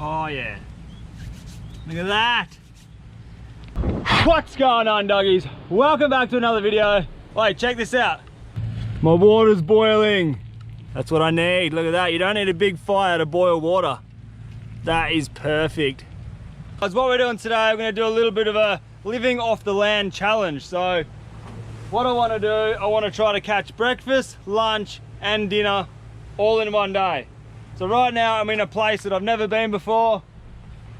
Oh yeah. Look at that. What's going on, doggies? Welcome back to another video. Wait, check this out. My water's boiling. That's what I need. Look at that. You don't need a big fire to boil water. That is perfect. Guys, what we're doing today, we're going to do a little bit of a living off the land challenge. So what I want to do, I want to try to catch breakfast, lunch and dinner all in one day. So right now I'm in a place that I've never been before.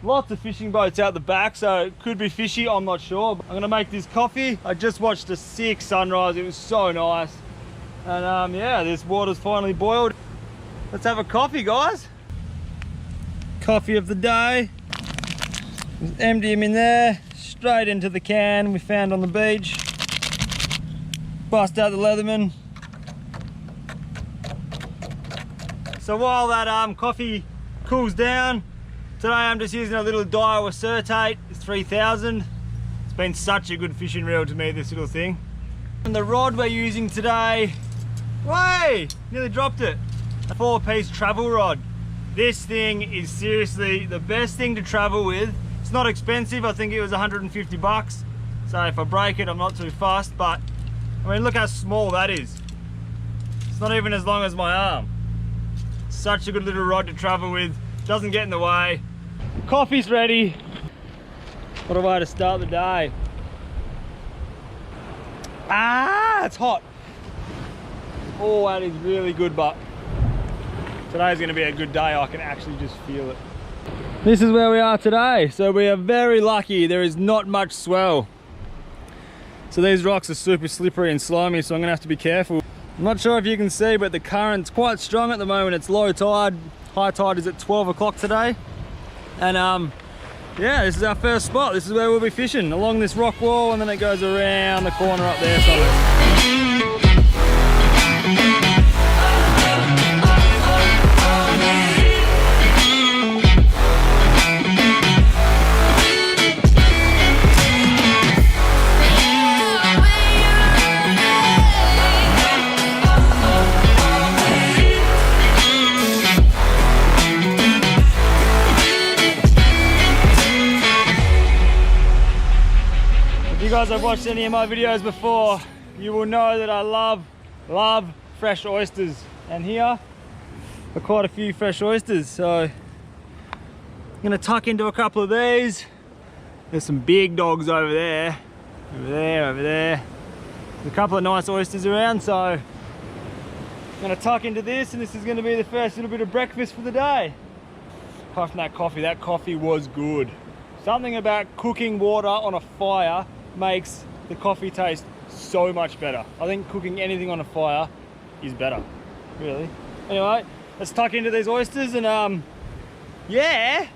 Lots of fishing boats out the back, so it could be fishy, I'm not sure. I'm gonna make this coffee. I just watched a sick sunrise, it was so nice. And yeah, this water's finally boiled. Let's have a coffee, guys. Coffee of the day. Just empty them in there, straight into the can we found on the beach. Bust out the Leatherman. So while that coffee cools down, today I'm just using a little Daiwa Acetate. It's 3000. It's been such a good fishing reel to me, this little thing. And the rod we're using today, way, nearly dropped it. A 4-piece travel rod. This thing is seriously the best thing to travel with. It's not expensive, I think it was 150 bucks. So if I break it, I'm not too fussed, but I mean, look how small that is. It's not even as long as my arm. Such a good little rod to travel with. Doesn't get in the way. Coffee's ready. What a way to start the day. Ah, it's hot. Oh, that is really good, but today's gonna be a good day. I can actually just feel it. This is where we are today. So we are very lucky. There is not much swell. So these rocks are super slippery and slimy, so I'm gonna have to be careful. I'm not sure if you can see, but the current's quite strong at the moment. It's low tide. High tide is at 12 o'clock today. And yeah, this is our first spot. This is where we'll be fishing, along this rock wall, and then it goes around the corner up there somewhere. If you guys have watched any of my videos before, you will know that I love fresh oysters. And here are quite a few fresh oysters. So I'm gonna tuck into a couple of these. There's some big dogs over there. Over there. There's a couple of nice oysters around, so I'm gonna tuck into this, and this is gonna be the first little bit of breakfast for the day. Apart from that coffee was good. Something about cooking water on a fire makes the coffee taste so much better. I think cooking anything on a fire is better, really. Anyway, let's tuck into these oysters and yeah.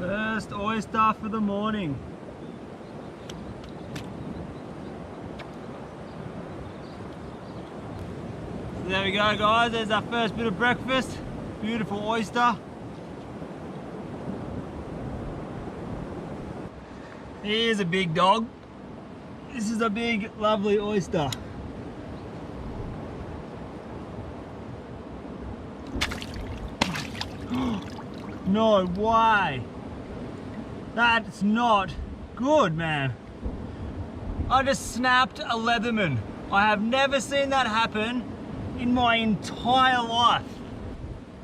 First oyster for the morning. So there we go, guys. There's our first bit of breakfast. Beautiful oyster. Here's a big dog. This is a big, lovely oyster. No way. That's not good, man. I just snapped a Leatherman. I have never seen that happen in my entire life.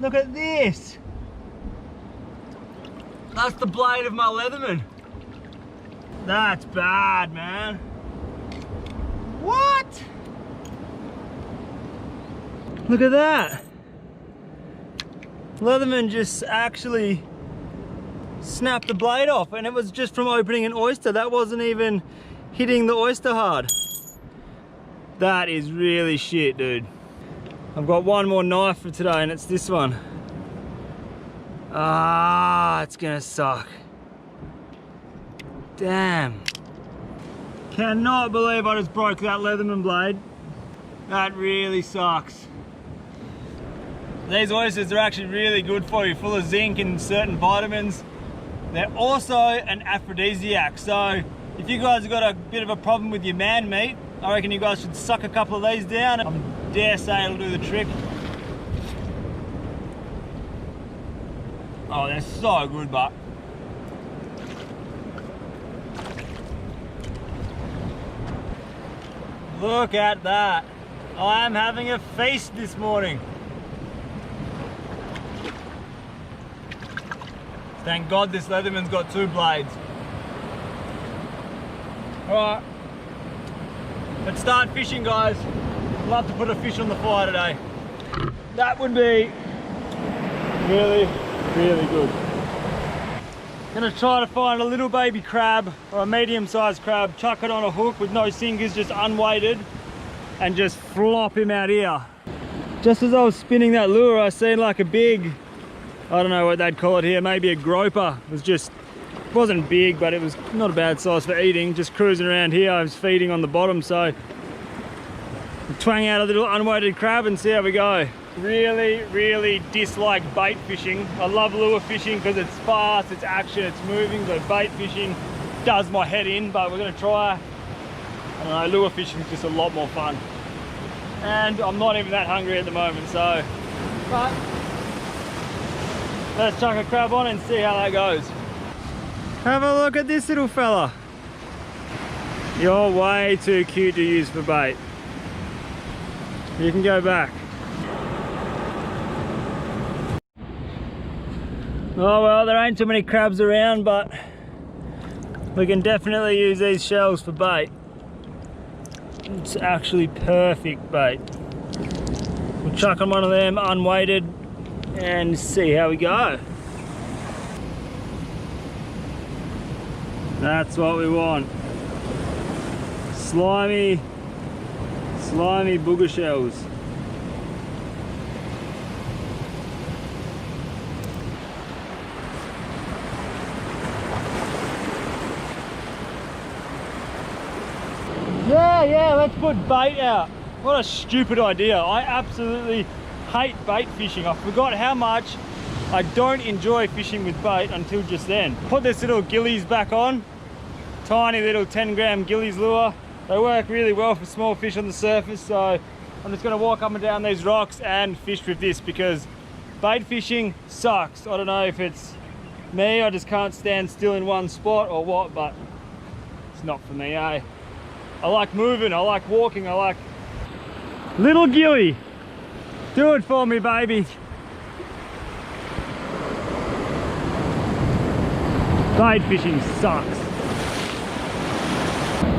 Look at this. That's the blade of my Leatherman. That's bad, man. What? Look at that. Leatherman just actually snapped the blade off, and it was just from opening an oyster. That wasn't even hitting the oyster hard. That is really shit, dude. I've got one more knife for today, and it's this one. Ah, it's gonna suck. Damn. Cannot believe I just broke that Leatherman blade. That really sucks. These oysters are actually really good for you, full of zinc and certain vitamins. They're also an aphrodisiac, so if you guys have got a bit of a problem with your man meat, I reckon you guys should suck a couple of these down. I dare say it'll do the trick. Oh, they're so good, but look at that. I am having a feast this morning. Thank God this Leatherman's got 2 blades. Alright, let's start fishing, guys. Love to put a fish on the fire today. That would be really, really good. Gonna try to find a little baby crab or a medium-sized crab, chuck it on a hook with no sinkers, just unweighted, and just flop him out here. Just as I was spinning that lure, I seen like a big, I don't know what they'd call it here, maybe a groper. It was just, it wasn't big, but it was not a bad size for eating. Just cruising around here, I was feeding on the bottom, so twang out a little unweighted crab and see how we go. Really, really dislike bait fishing. I love lure fishing because it's fast, it's action, it's moving, but bait fishing does my head in. But we're gonna try, I don't know, lure fishing is just a lot more fun. And I'm not even that hungry at the moment, so, but let's chuck a crab on and see how that goes. Have a look at this little fella. You're way too cute to use for bait. You can go back. Oh well, there ain't too many crabs around, but we can definitely use these shells for bait. It's actually perfect bait. We'll chuck on one of them unweighted and see how we go. That's what we want. Slimy booger shells. Yeah, let's put bait out. What a stupid idea. I absolutely hate bait fishing. I forgot how much I don't enjoy fishing with bait until just then. Put this little gillies back on. Tiny little 10-gram gillies lure. They work really well for small fish on the surface, so I'm just gonna walk up and down these rocks and fish with this because bait fishing sucks. I don't know if it's me, I just can't stand still in one spot or what, but it's not for me, eh? I like moving, I like walking, I like... Little gilly, do it for me, baby. Bait fishing sucks.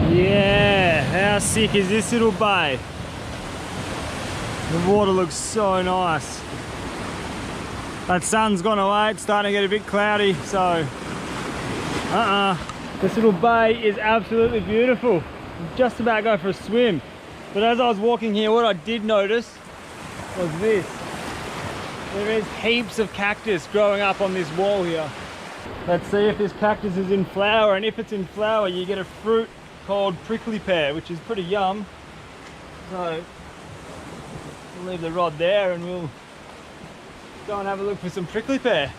Yeah, how sick is this little bay? The water looks so nice. That sun's gone away, it's starting to get a bit cloudy, so... This little bay is absolutely beautiful. I'm just about to go for a swim. But as I was walking here, what I did notice was this. There is heaps of cactus growing up on this wall here. Let's see if this cactus is in flower, and if it's in flower, you get a fruit called prickly pear, which is pretty yum. So we'll leave the rod there and we'll go and have a look for some prickly pear.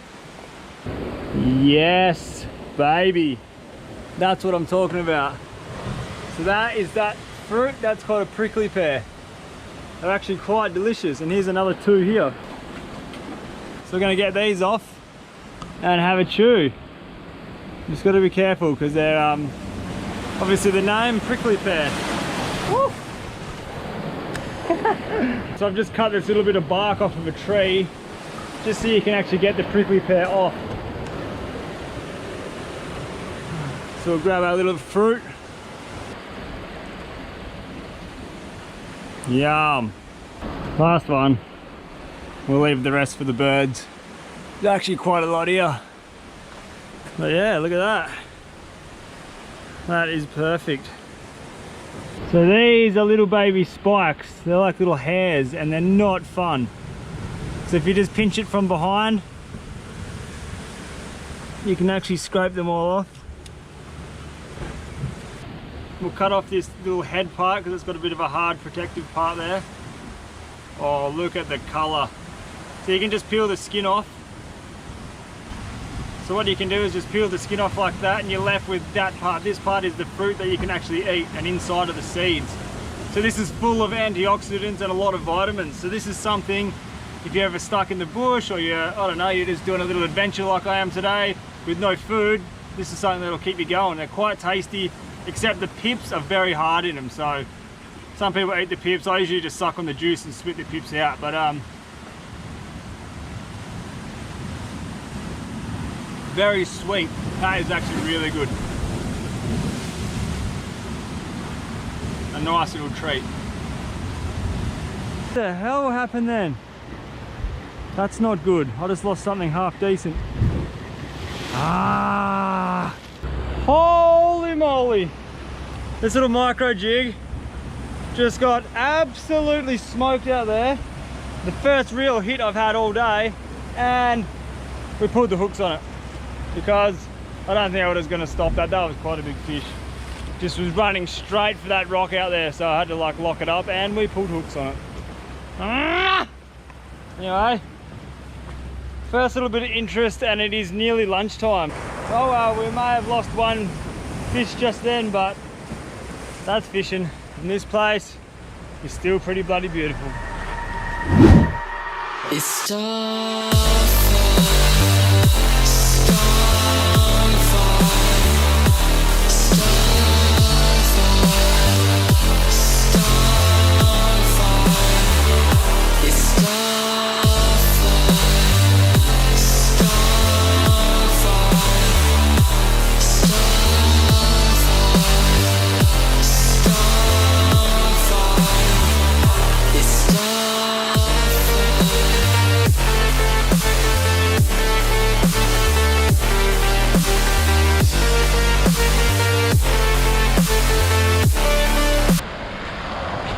Yes, baby. That's what I'm talking about. So that is that fruit, that's called a prickly pear. They're actually quite delicious, and here's another 2 here. So we're gonna get these off and have a chew. Just gotta be careful because they're obviously the name prickly pear. Woo! So I've just cut this little bit of bark off of a tree just so you can actually get the prickly pear off. So we'll grab our little fruit. Yum. Last one. We'll leave the rest for the birds. There's actually quite a lot here. But yeah, look at that. That is perfect. So these are little baby spikes. They're like little hairs and they're not fun. So if you just pinch it from behind, you can actually scrape them all off. We'll cut off this little head part because it's got a bit of a hard protective part there. Oh, look at the color. So you can just peel the skin off. So what you can do is just peel the skin off like that and you're left with that part. This part is the fruit that you can actually eat and inside of the seeds. So this is full of antioxidants and a lot of vitamins. So this is something if you're ever stuck in the bush or you're, I don't know, you're just doing a little adventure like I am today with no food, this is something that'll keep you going. They're quite tasty, except the pips are very hard in them. So some people eat the pips. I usually just suck on the juice and spit the pips out. But very sweet. That is actually really good. A nice little treat. What the hell happened then? That's not good. I just lost something half decent. Ah! Holy moly! This little micro jig just got absolutely smoked out there. The first real hit I've had all day, and we pulled the hooks on it because I don't think I was going to stop that. That was quite a big fish. Just was running straight for that rock out there, so I had to like lock it up, and we pulled hooks on it. Ah! Anyway, first little bit of interest, and it is nearly lunchtime. Oh well, we may have lost one fish just then, but that's fishing. And this place is still pretty bloody beautiful. It's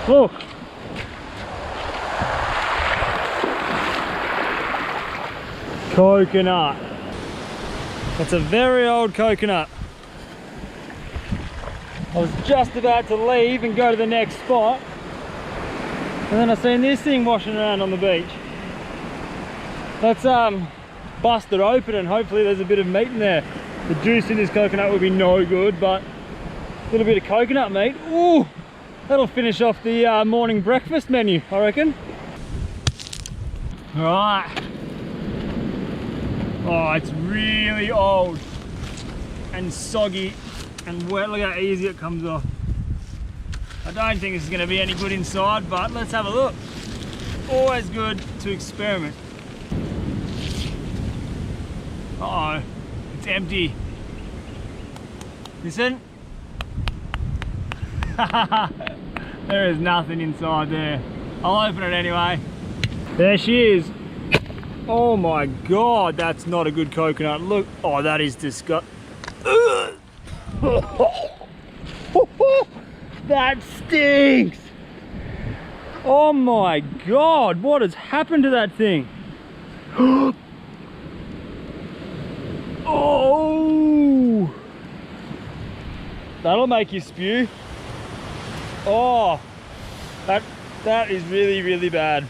look. Coconut. That's a very old coconut. I was just about to leave and go to the next spot, and then I seen this thing washing around on the beach. Let's bust it open and hopefully there's a bit of meat in there. The juice in this coconut will be no good, but a little bit of coconut meat. Ooh! That'll finish off the morning breakfast menu, I reckon. All right. Oh, it's really old and soggy and wet. Look how easy it comes off. I don't think this is going to be any good inside, but let's have a look. Always good to experiment. Uh-oh, it's empty. Listen. There is nothing inside there. I'll open it anyway. There she is. Oh my god, that's not a good coconut. Look, oh, that is disgusting. That stinks. Oh my god, what has happened to that thing? Oh, that'll make you spew. Oh, that is really, really bad.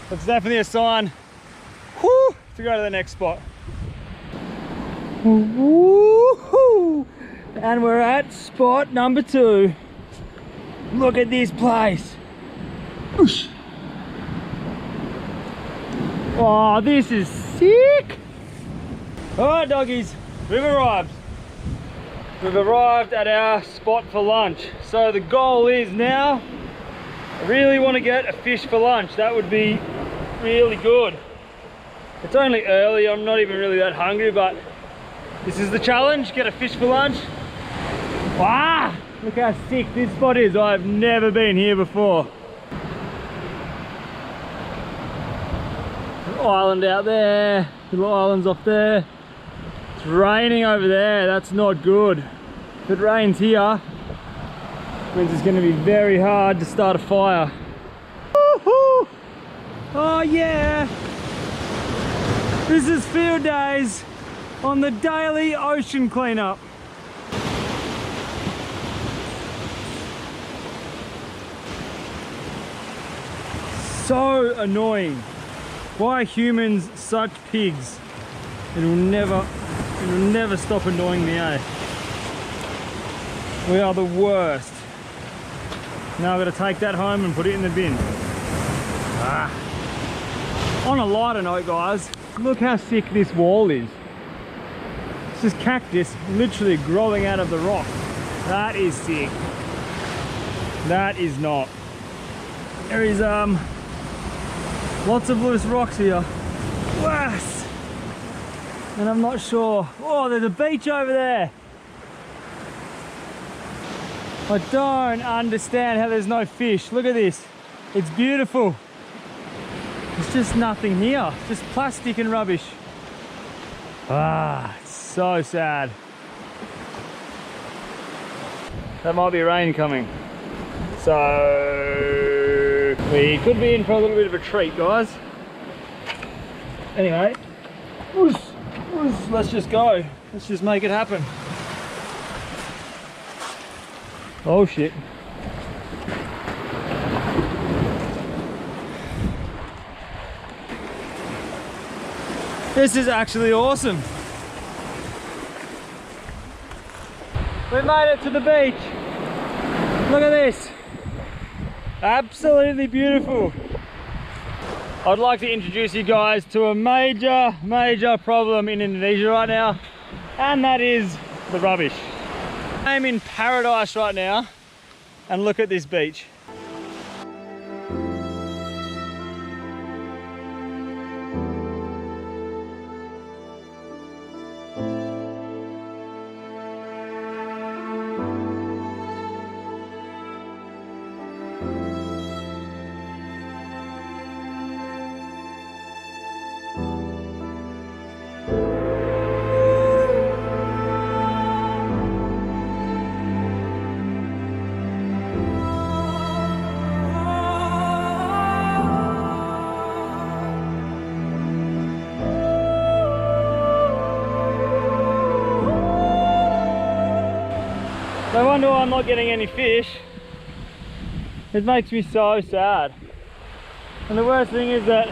That's definitely a sign, whoo, to go to the next spot. Woo-hoo. And we're at spot number 2. Look at this place. Oosh. Oh, this is sick. All right, doggies, we've arrived. We've arrived at our spot for lunch. So the goal is now, I really want to get a fish for lunch. That would be really good. It's only early, I'm not even really that hungry, but this is the challenge, get a fish for lunch. Ah, look how sick this spot is. I've never been here before. Little island out there, little islands off there. It's raining over there, that's not good. If it rains here, it means it's going to be very hard to start a fire. Woohoo! Oh yeah! This is field days on the daily ocean cleanup. So annoying. Why are humans such pigs? It will never stop annoying me, eh? We are the worst. Now I've got to take that home and put it in the bin. Ah. On a lighter note, guys, look how sick this wall is. It's just cactus literally growing out of the rock. That is sick. That is not. There is lots of loose rocks here. Yes. And I'm not sure. Oh, there's a beach over there. I don't understand how there's no fish. Look at this. It's beautiful. There's just nothing here. Just plastic and rubbish. Ah, it's so sad. That might be rain coming. So we could be in for a little bit of a treat, guys. Anyway, let's just go. Let's just make it happen. Oh shit. This is actually awesome. We made it to the beach. Look at this. Absolutely beautiful. I'd like to introduce you guys to a major problem in Indonesia right now, and that is the rubbish. I'm in paradise right now, and look at this beach. No wonder why I'm not getting any fish. It makes me so sad. And the worst thing is that,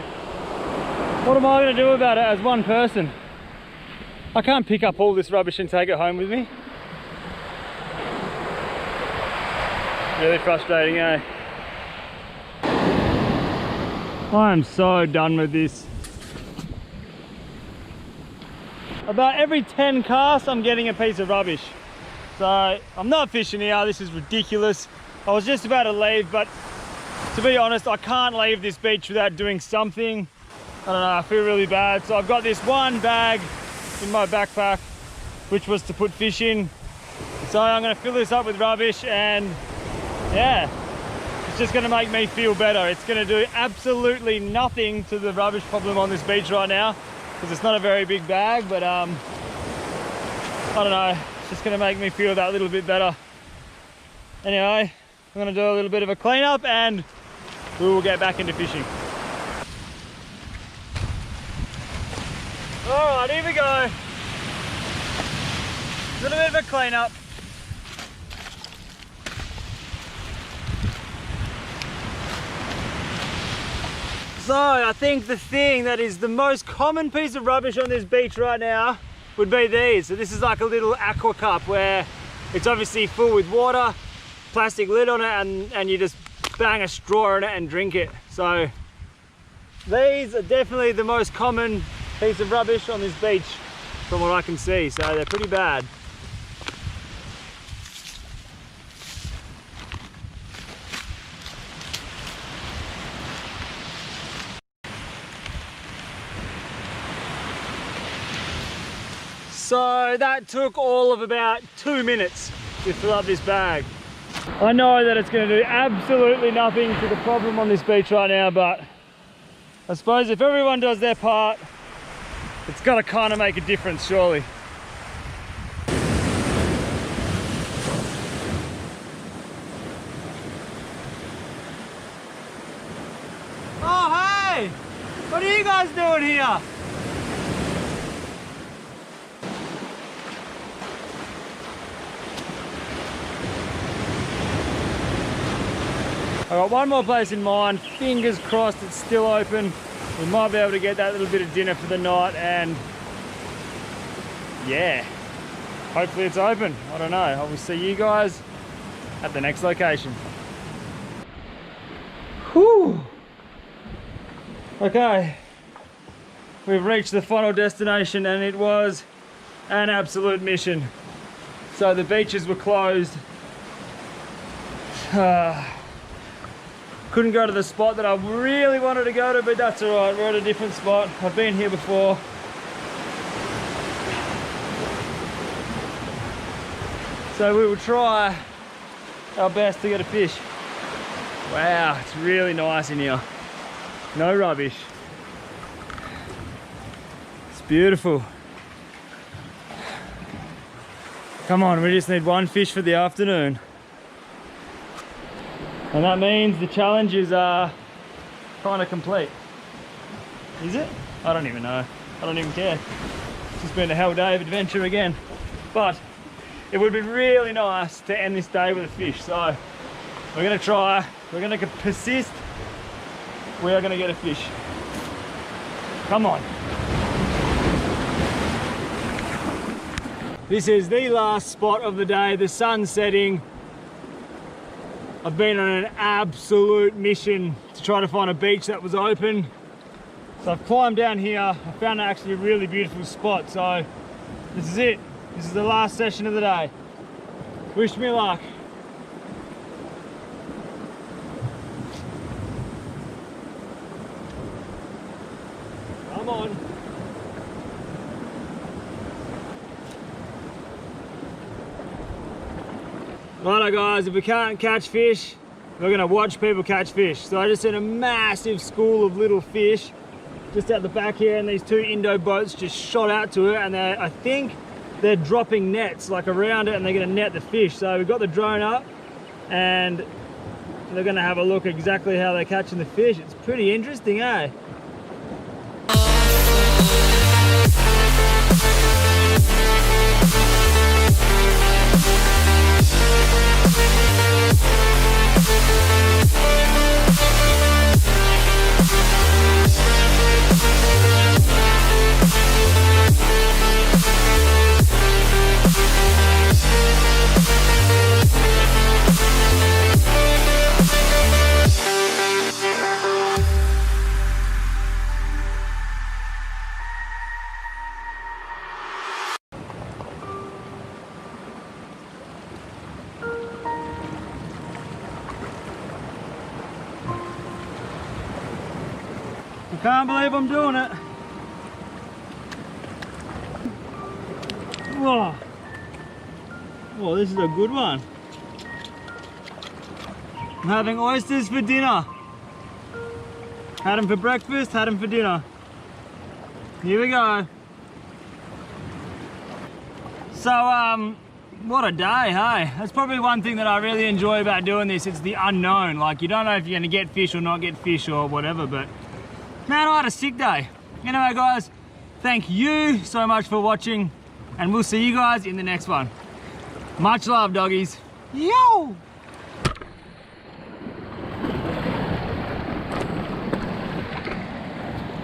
what am I going to do about it as one person? I can't pick up all this rubbish and take it home with me. Really frustrating, eh? I am so done with this. About every 10 casts I'm getting a piece of rubbish. So I'm not fishing here, this is ridiculous. I was just about to leave, but to be honest, I can't leave this beach without doing something. I don't know, I feel really bad. So I've got this one bag in my backpack, which was to put fish in. So I'm gonna fill this up with rubbish, and yeah, it's just gonna make me feel better. It's gonna do absolutely nothing to the rubbish problem on this beach right now, because it's not a very big bag, but I don't know. It's just going to make me feel that little bit better. Anyway, I'm going to do a little bit of a cleanup and we will get back into fishing. Alright, here we go. A little bit of a cleanup. So I think the thing that is the most common piece of rubbish on this beach right now would be these. So this is like a little aqua cup where it's obviously full with water, plastic lid on it, and you just bang a straw in it and drink it. So these are definitely the most common piece of rubbish on this beach from what I can see. So they're pretty bad. So that took all of about 2 minutes to fill up this bag. I know that it's going to do absolutely nothing to the problem on this beach right now, but I suppose if everyone does their part, it's got to kind of make a difference, surely. Oh, hey! What are you guys doing here? I've got one more place in mind. Fingers crossed it's still open. We might be able to get that little bit of dinner for the night, and yeah, hopefully it's open. I don't know. I will see you guys at the next location. Whew. Okay, we've reached the final destination, and it was an absolute mission. So the beaches were closed. Couldn't go to the spot that I really wanted to go to, but that's all right. We're at a different spot. I've been here before. So we will try our best to get a fish. Wow, it's really nice in here. No rubbish. It's beautiful. Come on, we just need one fish for the afternoon. And that means the challenge is kind of complete. Is it? I don't even know. I don't even care. It's just been a hell day of adventure again. But it would be really nice to end this day with a fish. So we're gonna try, we're gonna persist. We are gonna get a fish. Come on. This is the last spot of the day. The sun's setting. I've been on an absolute mission to try to find a beach that was open. So I've climbed down here. I found actually a really beautiful spot. So this is it. This is the last session of the day. Wish me luck. Come on. Righto guys, if we can't catch fish, we're gonna watch people catch fish. So I just seen a massive school of little fish just out the back here, and these two Indo boats just shot out to it, and I think they're dropping nets like around it, and they're gonna net the fish. So we've got the drone up and they're gonna have a look exactly how they're catching the fish. It's pretty interesting, eh? I can't believe I'm doing it. Whoa. Whoa, this is a good one. I'm having oysters for dinner. Had them for breakfast, had them for dinner. Here we go. So, what a day, hey? That's probably one thing that I really enjoy about doing this. It's the unknown. Like, you don't know if you're gonna get fish or not get fish or whatever, but man, I had a sick day. Anyway guys, thank you so much for watching, and we'll see you guys in the next one. Much love, doggies. Yo!